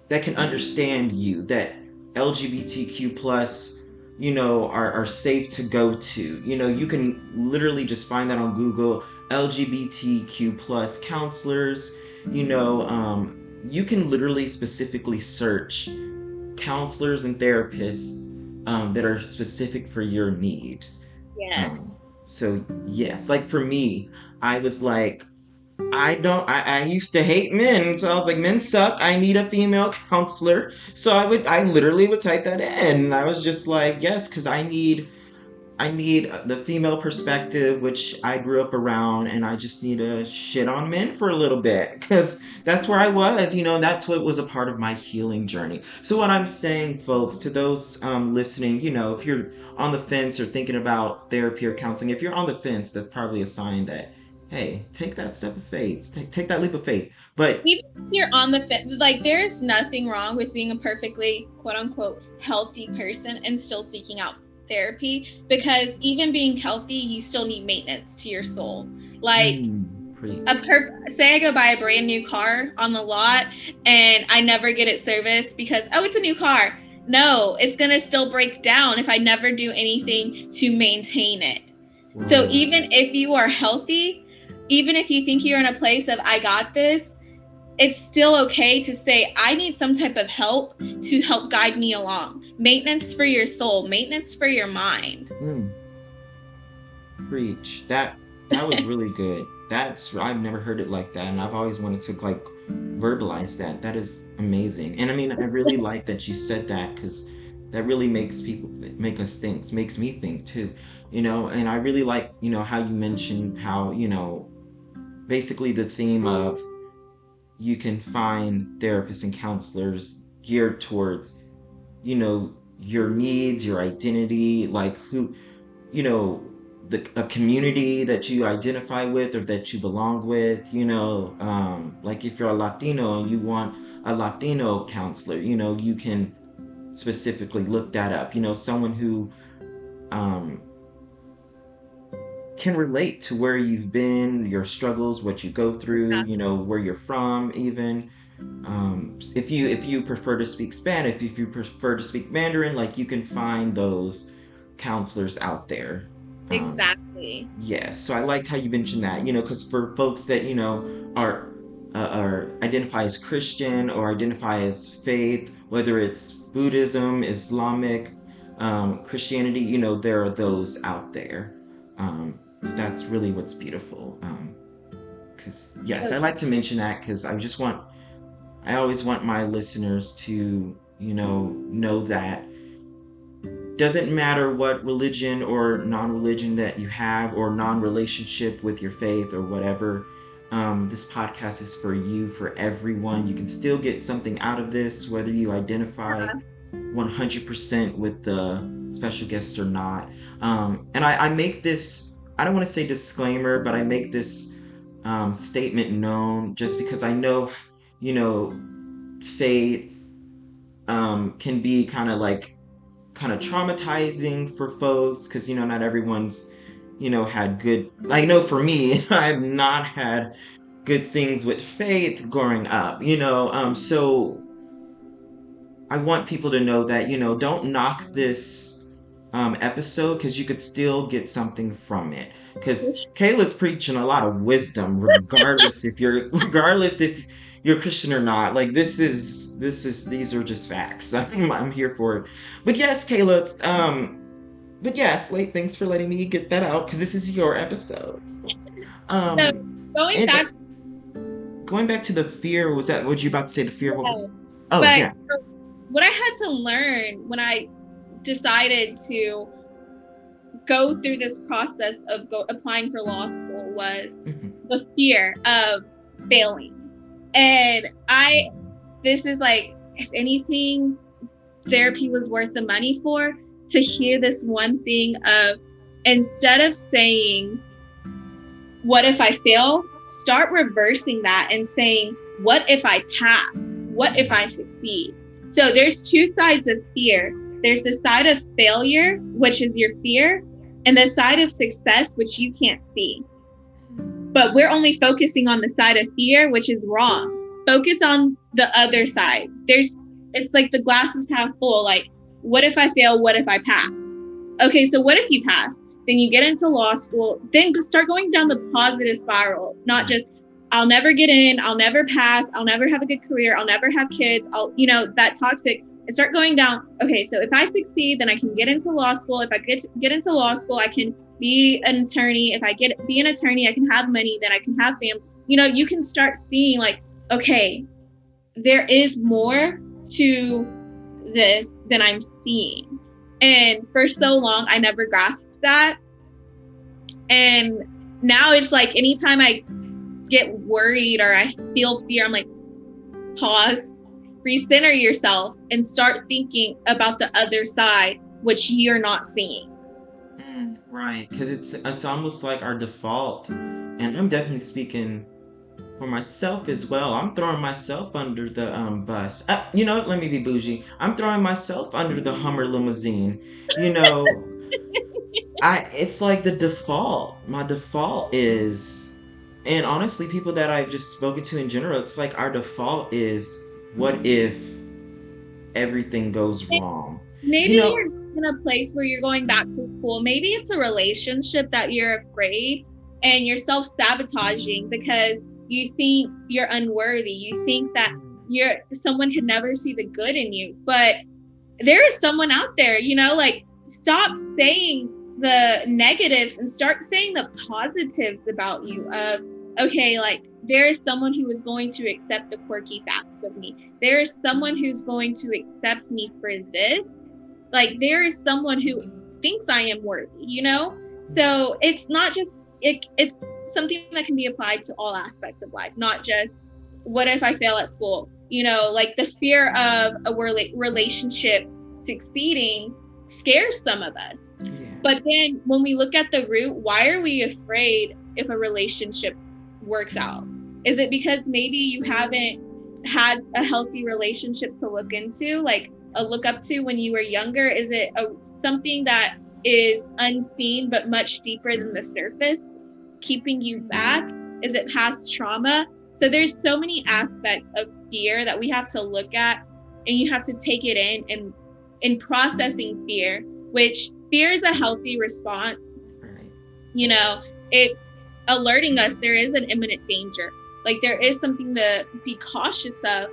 Speaker 1: that can understand you, that LGBTQ plus, are safe to go to. You can literally just find that on Google, LGBTQ plus counselors. You can literally specifically search counselors and therapists that are specific for your needs.
Speaker 2: Yes.
Speaker 1: So yes, like for me, I was like, I used to hate men, so I was like, men suck. I need a female counselor. So I literally would type that in. And I was just like, yes, because I need the female perspective, which I grew up around, and I just need to shit on men for a little bit because that's where I was. That's what was a part of my healing journey. So what I'm saying, folks, to those listening, if you're on the fence or thinking about therapy or counseling, if you're on the fence, that's probably a sign that, hey, take that step of faith, take that leap of faith. But
Speaker 2: even if you're on the fence, like there's nothing wrong with being a perfectly quote unquote healthy person and still seeking out therapy, because even being healthy, you still need maintenance to your soul. Like say I go buy a brand new car on the lot and I never get it serviced because, oh, it's a new car. No, it's going to still break down if I never do anything to maintain it. Right. So even if you are healthy, even if you think you're in a place of I got this, it's still okay to say, I need some type of help to help guide me along. Maintenance for your soul, maintenance for your mind.
Speaker 1: Preach. That was really good. I've never heard it like that, and I've always wanted to like verbalize that. That is amazing. And I mean, I really like that you said that, because that really makes me think too. And I really like, how you mentioned how, basically the theme of you can find therapists and counselors geared towards, your needs, your identity, like who, a community that you identify with or that you belong with, like if you're a Latino and you want a Latino counselor, you can specifically look that up, someone who can relate to where you've been, your struggles, what you go through, where you're from, even. If you prefer to speak Spanish, if you prefer to speak Mandarin, like you can find those counselors out there.
Speaker 2: Exactly.
Speaker 1: Yes. So I liked how you mentioned that, because for folks that, are identify as Christian or identify as faith, whether it's Buddhism, Islamic, Christianity, there are those out there. That's really what's beautiful. Because yes, I like to mention that because I always want my listeners to, know that doesn't matter what religion or non-religion that you have or non-relationship with your faith or whatever. This podcast is for you, for everyone. You can still get something out of this, whether you identify 100% with the special guest or not. And I make this, I don't want to say disclaimer, but I make this statement known just because I know, faith can be kind of traumatizing for folks because, not everyone's, had good, I know for me, I've not had good things with faith growing up, so I want people to know that, don't knock this episode because you could still get something from it. Because Kayla's preaching a lot of wisdom, regardless if you're Christian or not. Like these are just facts. I'm here for it. But yes, Kayla. Thanks for letting me get that out because this is your episode.
Speaker 2: So going back to
Speaker 1: going back to the fear, was that what you about to say? The fear, what
Speaker 2: Yeah.
Speaker 1: was? Oh
Speaker 2: But
Speaker 1: yeah.
Speaker 2: what I had to learn when I decided to go through this process of applying for law school was
Speaker 1: Hmm.
Speaker 2: the fear of failing. And this is like, if anything, therapy was worth the money for, to hear this one thing of, instead of saying, what if I fail? Start reversing that and saying, what if I pass? What if I succeed? So there's two sides of fear. There's the side of failure, which is your fear, and the side of success, which you can't see. But we're only focusing on the side of fear, which is wrong. Focus on the other side. It's like the glass is half full. Like, what if I fail? What if I pass? Okay, so what if you pass? Then you get into law school, then start going down the positive spiral, not just, I'll never get in, I'll never pass, I'll never have a good career, I'll never have kids, that toxic, and start going down. Okay, so if I succeed, then I can get into law school. If I get into law school, I can be an attorney. If I be an attorney, I can have money, then I can have family. You can start seeing like, okay, there is more to this than I'm seeing. And for so long, I never grasped that. And now it's like, anytime I get worried or I feel fear, I'm like, pause, recenter yourself, and start thinking about the other side, which you're not seeing.
Speaker 1: Right, because it's almost like our default, and I'm definitely speaking for myself as well. I'm throwing myself under the bus. Let me be bougie. I'm throwing myself under the Hummer limousine. You know, it's like the default. My default is, and honestly, people that I've just spoken to in general, it's like our default is, what if everything goes wrong? You
Speaker 2: Maybe
Speaker 1: know,
Speaker 2: you're in a place where you're going back to school. Maybe it's a relationship that you're afraid and you're self-sabotaging because you think you're unworthy. You think that someone could never see the good in you. But there is someone out there, like, stop saying the negatives and start saying the positives about you of, okay, like, there is someone who is going to accept the quirky facts of me. There is someone who's going to accept me for this. Like, there is someone who thinks I am worthy, So it's not just, it's something that can be applied to all aspects of life, not just, what if I fail at school? Like, the fear of a relationship succeeding scares some of us.
Speaker 1: yeah.
Speaker 2: But then when we look at the root, why are we afraid if a relationship works out? Is it because maybe you haven't had a healthy relationship to look into, like a look up to when you were younger? Is it something that is unseen but much deeper than the surface, keeping you back? Is it past trauma? So there's so many aspects of fear that we have to look at, and you have to take it in processing fear, which fear is a healthy response.
Speaker 1: Right.
Speaker 2: It's alerting us there is an imminent danger. Like, there is something to be cautious of.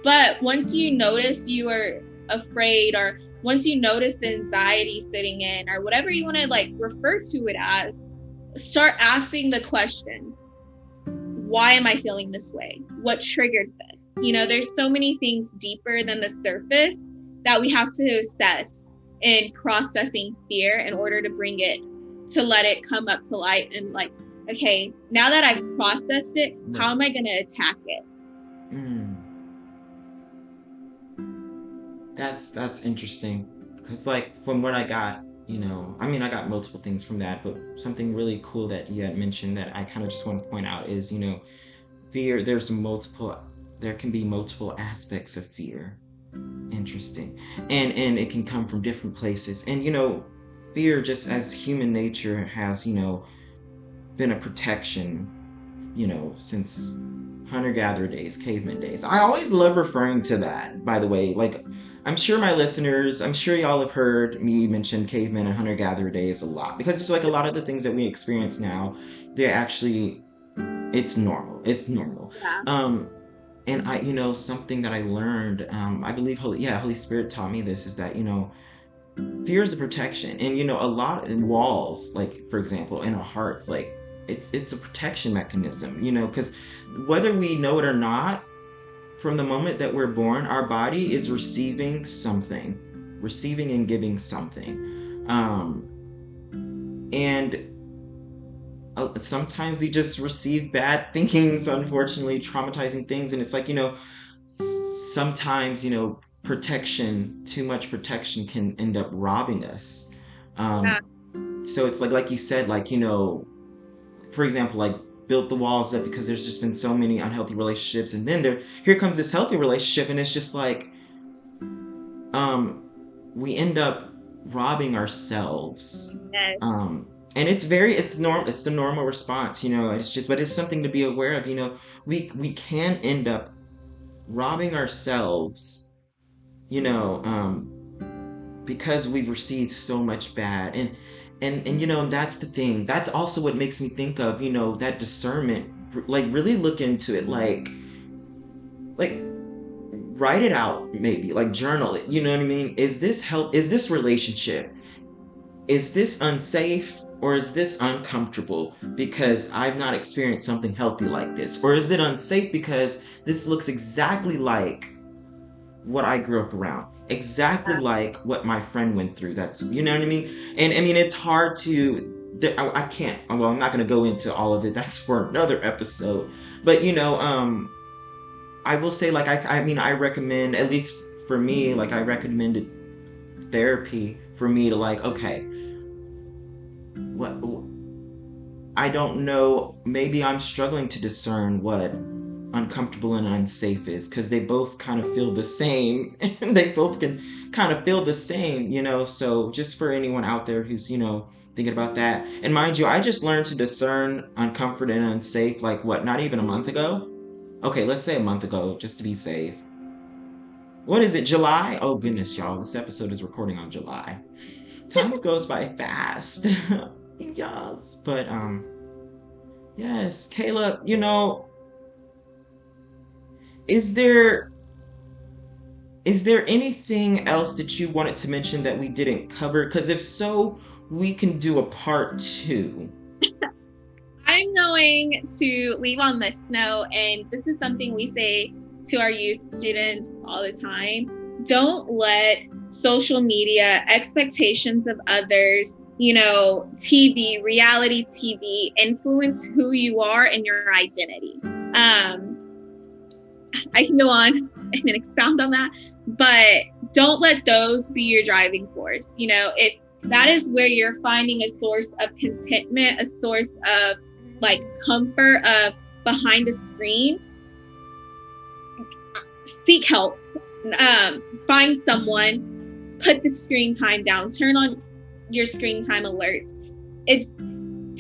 Speaker 2: But once you notice you are afraid, or once you notice the anxiety sitting in, or whatever you want to like refer to it as, start asking the questions. Why am I feeling this way? What triggered this? There's so many things deeper than the surface that we have to assess in processing fear in order to bring it, to let it come up to light and like, okay, now that I've processed it, how am I going to attack it?
Speaker 1: That's interesting, because like from what I got, I got multiple things from that, but something really cool that you had mentioned that I kind of just want to point out is, fear, there can be multiple aspects of fear. Interesting. And it can come from different places. And fear, just as human nature has, been a protection, since hunter-gatherer days, caveman days. I always love referring to that, by the way. Like, I'm sure y'all have heard me mention caveman and hunter-gatherer days a lot, because it's like a lot of the things that we experience now, they're actually, it's normal. It's normal.
Speaker 2: Yeah.
Speaker 1: And something that I learned, I believe Holy Spirit taught me this, is that, fear is a protection. And, a lot in walls, like, for example, in our hearts, like, it's a protection mechanism, because whether we know it or not, from the moment that we're born, our body is receiving and giving something. And sometimes we just receive bad things, unfortunately, traumatizing things. And it's like, sometimes, too much protection can end up robbing us.
Speaker 2: Yeah.
Speaker 1: Um, so it's like you said, like, for example, like built the walls up because there's just been so many unhealthy relationships. And then here comes this healthy relationship. And it's just like, um, we end up robbing ourselves.
Speaker 2: Yes.
Speaker 1: And it's the normal response, but it's something to be aware of. We can end up robbing ourselves, you know because we've received so much bad. And that's the thing. That's also what makes me think of, that discernment. Like, really look into it, like write it out, maybe like journal it. You know what I mean? Is this relationship, is this unsafe, or is this uncomfortable because I've not experienced something healthy like this? Or is it unsafe because this looks exactly like what I grew up around, exactly like what my friend went through? That's, you know what I mean? And I mean, it's hard to, I can't, well, I'm not going to go into all of it. That's for another episode. But, I will say, like, I mean, I recommend, at least for me, like, I recommended therapy for me to, like, okay, what, I don't know, maybe I'm struggling to discern what uncomfortable and unsafe is, because they both kind of feel the same. And they both can kind of feel the same, so just for anyone out there who's, thinking about that. And mind you, I just learned to discern uncomfortable and unsafe, like, what, not even a month ago? Okay, let's say a month ago, just to be safe. What is it, July? Oh goodness, y'all, this episode is recording on July. Time goes by fast. Yes. But yes, Kayla, is there anything else that you wanted to mention that we didn't cover? Because if so, we can do a part 2.
Speaker 2: I'm going to leave on this note, and this is something we say to our youth students all the time. Don't let social media, expectations of others, TV, reality TV, influence who you are and your identity. I can go on and expound on that, but don't let those be your driving force. If that is where you're finding a source of contentment, a source of like comfort of behind a screen, seek help. Find someone, put the screen time down, turn on your screen time alerts. It's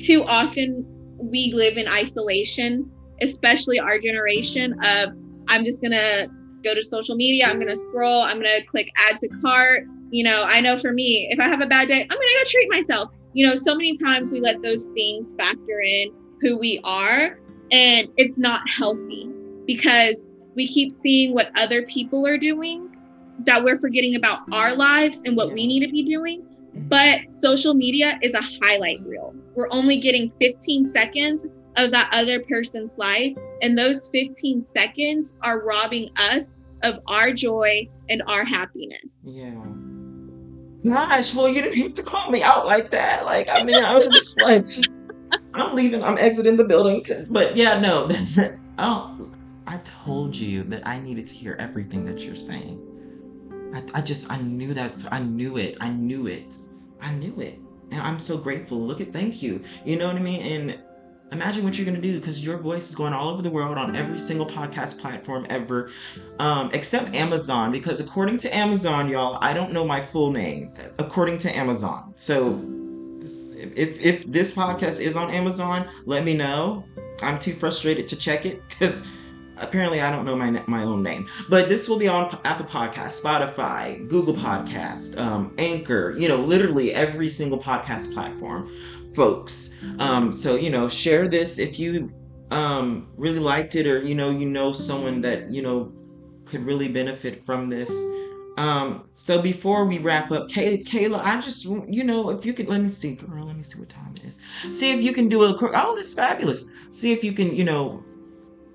Speaker 2: too often we live in isolation, especially our generation of, I'm just gonna go to social media, I'm gonna scroll, I'm gonna click add to cart. I know for me, if I have a bad day, I'm gonna go treat myself. So many times we let those things factor in who we are, and it's not healthy because we keep seeing what other people are doing, that we're forgetting about our lives and what we need to be doing. But social media is a highlight reel. We're only getting 15 seconds of that other person's life, and those 15 seconds are robbing us of our joy and our happiness.
Speaker 1: Yeah. Gosh, well, you didn't have to call me out like that. Like, I mean, I was just like, I'm leaving, I'm exiting the building. But yeah, no. Oh, I told you that I needed to hear everything that you're saying. I knew that. I knew it. And I'm so grateful. Thank you. You know what I mean? And imagine what you're going to do, because your voice is going all over the world on every single podcast platform ever, except Amazon, because according to Amazon, y'all, I don't know my full name. According to Amazon. So if this podcast is on Amazon, let me know. I'm too frustrated to check it because apparently I don't know my own name. But this will be on Apple Podcasts, Spotify, Google Podcast, Anchor, literally every single podcast platform, folks. So, share this if you really liked it, or, someone that, could really benefit from this. So before we wrap up, Kayla, I just, if you could, let me see, girl, let me see what time it is. See if you can do a quick, oh, this is fabulous. See if you can,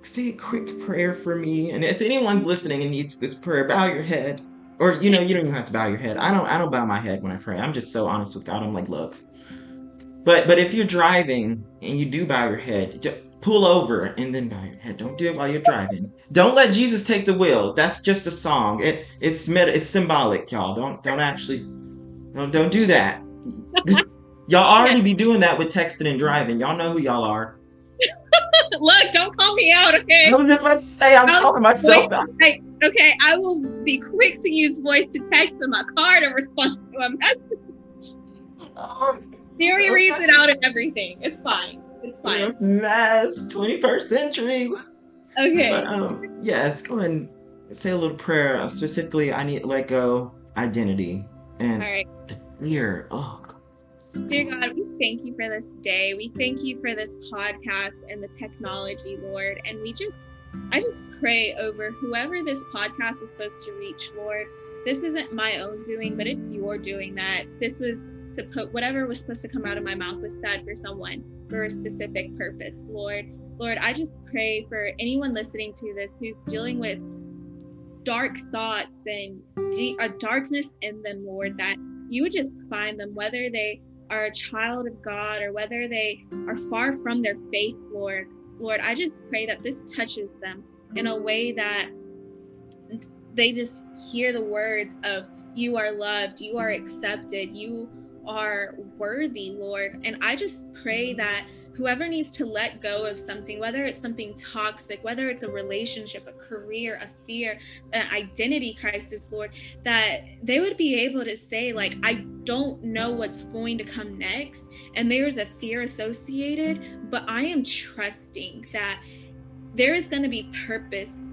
Speaker 1: say a quick prayer for me. And if anyone's listening and needs this prayer, bow your head. Or, you don't even have to bow your head. I don't bow my head when I pray. I'm just so honest with God. I'm like, look. But if you're driving and you do bow your head, pull over and then bow your head. Don't do it while you're driving. Don't let Jesus take the wheel. That's just a song. It's symbolic, y'all. Don't do that. Y'all already be doing that with texting and driving. Y'all know who y'all are.
Speaker 2: Look, don't call me out, okay?
Speaker 1: I was just about to say I'm calling myself out.
Speaker 2: Okay, I will be quick to use voice to text in my car to respond to a message. Siri reads it out and everything. It's fine. It's fine.
Speaker 1: Mess, 21st century.
Speaker 2: Okay.
Speaker 1: But yes, go ahead and say a little prayer. Specifically, I need to let go identity and
Speaker 2: all right.
Speaker 1: Fear. Oh.
Speaker 2: Dear God, we thank you for this day. We thank you for this podcast and the technology, Lord. And I just pray over whoever this podcast is supposed to reach, Lord. This isn't my own doing, but it's your doing that. This was whatever was supposed to come out of my mouth was said for someone for a specific purpose, Lord. Lord, I just pray for anyone listening to this who's dealing with dark thoughts and a darkness in them, Lord, that you would just find them, whether they are a child of God or whether they are far from their faith, Lord. Lord, I just pray that this touches them in a way that they just hear the words of you are loved, you are accepted, you are worthy, Lord. And I just pray that whoever needs to let go of something, whether it's something toxic, whether it's a relationship, a career, a fear, an identity crisis, Lord, that they would be able to say, like, I don't know what's going to come next, and there's a fear associated, but I am trusting that there is going to be purpose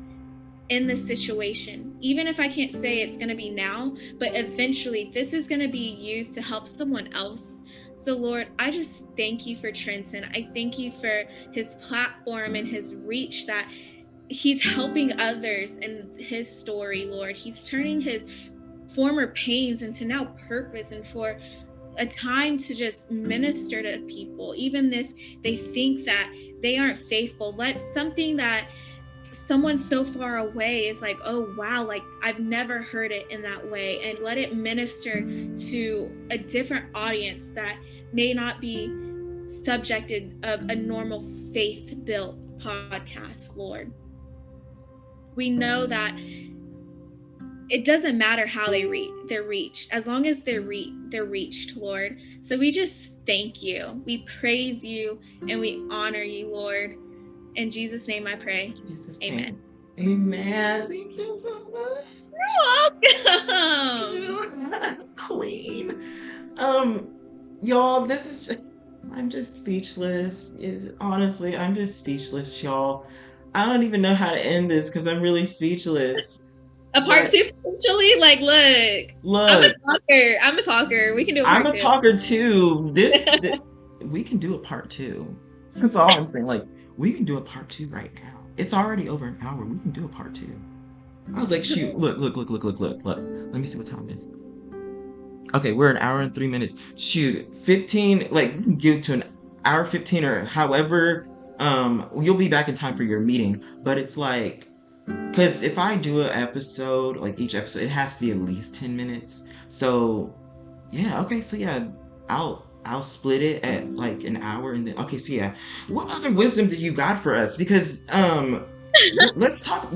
Speaker 2: in this situation. Even if I can't say it's going to be now, but eventually this is going to be used to help someone else. So Lord, I just thank you for Trenton. I thank you for his platform and his reach, that he's helping others in his story, Lord. He's turning his former pains into now purpose, and for a time to just minister to people, even if they think that they aren't faithful. Let something that someone so far away is like, oh wow, like I've never heard it in that way, and let it minister to a different audience that may not be subjected of a normal faith-built podcast, Lord. We know that it doesn't matter how they're reached, as long as they're reached, Lord. So we just thank you, we praise you, and we honor you, Lord. In Jesus' name I pray.
Speaker 1: Jesus'
Speaker 2: Amen.
Speaker 1: Name. Amen. Thank you so much.
Speaker 2: You're welcome.
Speaker 1: Queen. Y'all, I'm just speechless. Honestly, I'm just speechless, y'all. I don't even know how to end this because I'm really speechless.
Speaker 2: A part two, potentially? Like, look. I'm a talker. We can do a part two.
Speaker 1: I'm a talker too. We can do a part two. That's all I'm saying. Like, we can do a part two right now. It's already over an hour. We can do a part two. I was like, shoot, look. Let me see what time it is. Okay, we're an hour and 3 minutes. Shoot, 15, like, we can give to an hour 15 or however. You'll be back in time for your meeting. But it's like, because if I do an episode, like each episode, it has to be at least 10 minutes. So, yeah, okay, so yeah, I'll split it at like an hour, and then okay, so yeah, what other wisdom did you got for us? Because let's talk.